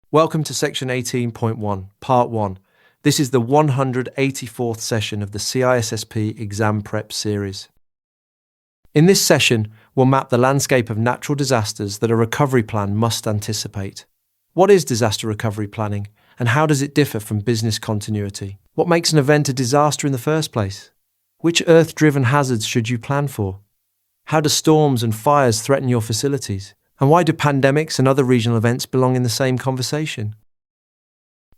Welcome to Section 18.1, Part 1. This is the 184th session of the CISSP Exam Prep series. In this session, we'll map the landscape of natural disasters that a recovery plan must anticipate. What is disaster recovery planning, and how does it differ from business continuity? What makes an event a disaster in the first place? Which earth-driven hazards should you plan for? How do storms and fires threaten your facilities? And why do pandemics and other regional events belong in the same conversation?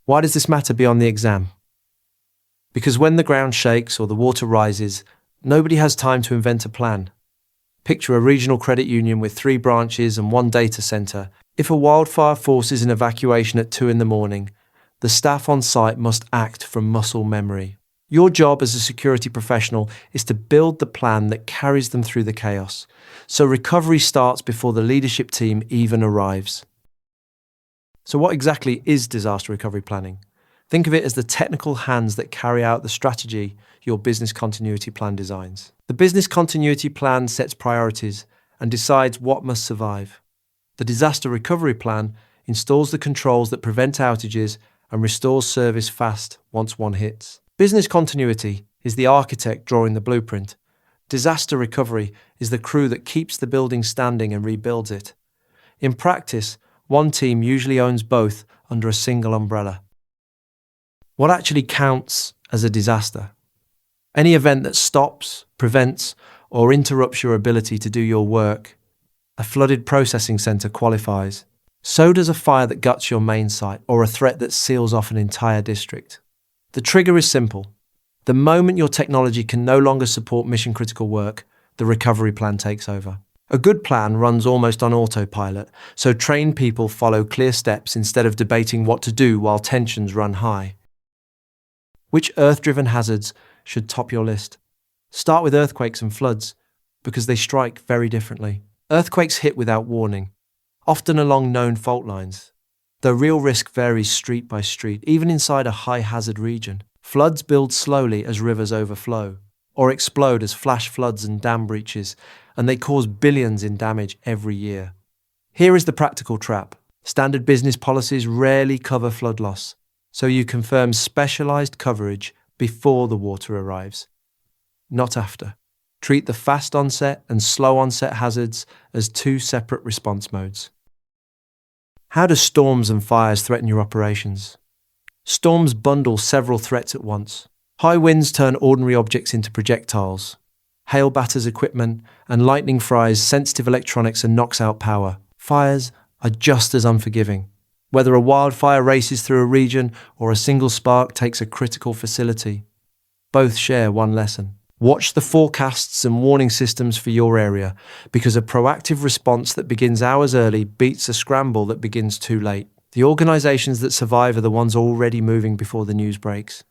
Why does this matter beyond the exam? Because when the ground shakes or the water rises, nobody has time to invent a plan. Picture a regional credit union with 3 branches and 1 data center. If a wildfire forces an evacuation at 2 a.m, the staff on site must act from muscle memory. Your job as a security professional is to build the plan that carries them through the chaos, so recovery starts before the leadership team even arrives. So what exactly is disaster recovery planning? Think of it as the technical hands that carry out the strategy your business continuity plan designs. The business continuity plan sets priorities and decides what must survive. The disaster recovery plan installs the controls that prevent outages and restores service fast once one hits. Business continuity is the architect drawing the blueprint. Disaster recovery is the crew that keeps the building standing and rebuilds it. In practice, one team usually owns both under a single umbrella. What actually counts as a disaster? Any event that stops, prevents, or interrupts your ability to do your work. A flooded processing centre qualifies. So does a fire that guts your main site or a threat that seals off an entire district. The trigger is simple. The moment your technology can no longer support mission-critical work, the recovery plan takes over. A good plan runs almost on autopilot, so trained people follow clear steps instead of debating what to do while tensions run high. Which earth-driven hazards should top your list? Start with earthquakes and floods, because they strike very differently. Earthquakes hit without warning, often along known fault lines. The real risk varies street by street, even inside a high-hazard region. Floods build slowly as rivers overflow, or explode as flash floods and dam breaches, and they cause billions in damage every year. Here is the practical trap. Standard business policies rarely cover flood loss, so you confirm specialized coverage before the water arrives, not after. Treat the fast onset and slow onset hazards as 2 separate response modes. How do storms and fires threaten your operations? Storms bundle several threats at once. High winds turn ordinary objects into projectiles. Hail batters equipment, and lightning fries sensitive electronics and knocks out power. Fires are just as unforgiving. Whether a wildfire races through a region or a single spark takes a critical facility, both share one lesson. Watch the forecasts and warning systems for your area, because a proactive response that begins hours early beats a scramble that begins too late. The organizations that survive are the ones already moving before the news breaks.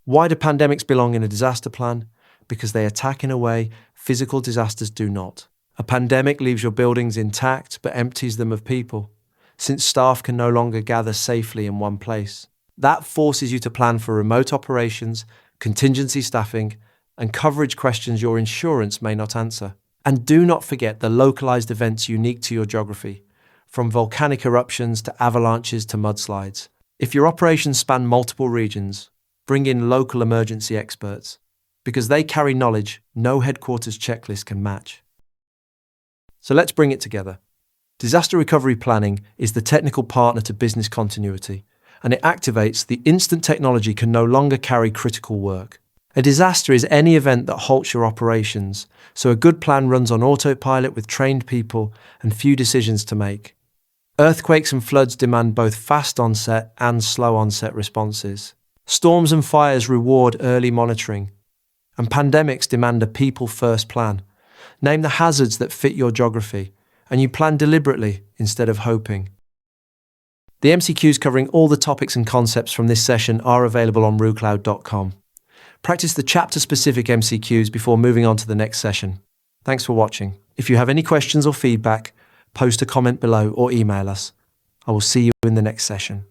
Why do pandemics belong in a disaster plan? Because they attack in a way physical disasters do not. A pandemic leaves your buildings intact but empties them of people, since staff can no longer gather safely in one place. That forces you to plan for remote operations, contingency staffing, and coverage questions your insurance may not answer. And do not forget the localized events unique to your geography, from volcanic eruptions to avalanches to mudslides. If your operations span multiple regions, bring in local emergency experts, because they carry knowledge no headquarters checklist can match. So let's bring it together. Disaster recovery planning is the technical partner to business continuity, and it activates the instant technology can no longer carry critical work. A disaster is any event that halts your operations, so a good plan runs on autopilot with trained people and few decisions to make. Earthquakes and floods demand both fast onset and slow onset responses. Storms and fires reward early monitoring, and pandemics demand a people-first plan. Name the hazards that fit your geography, and you plan deliberately instead of hoping. The MCQs covering all the topics and concepts from this session are available on rucloud.com. Practice the chapter-specific MCQs before moving on to the next session. Thanks for watching. If you have any questions or feedback, post a comment below or email us. I will see you in the next session.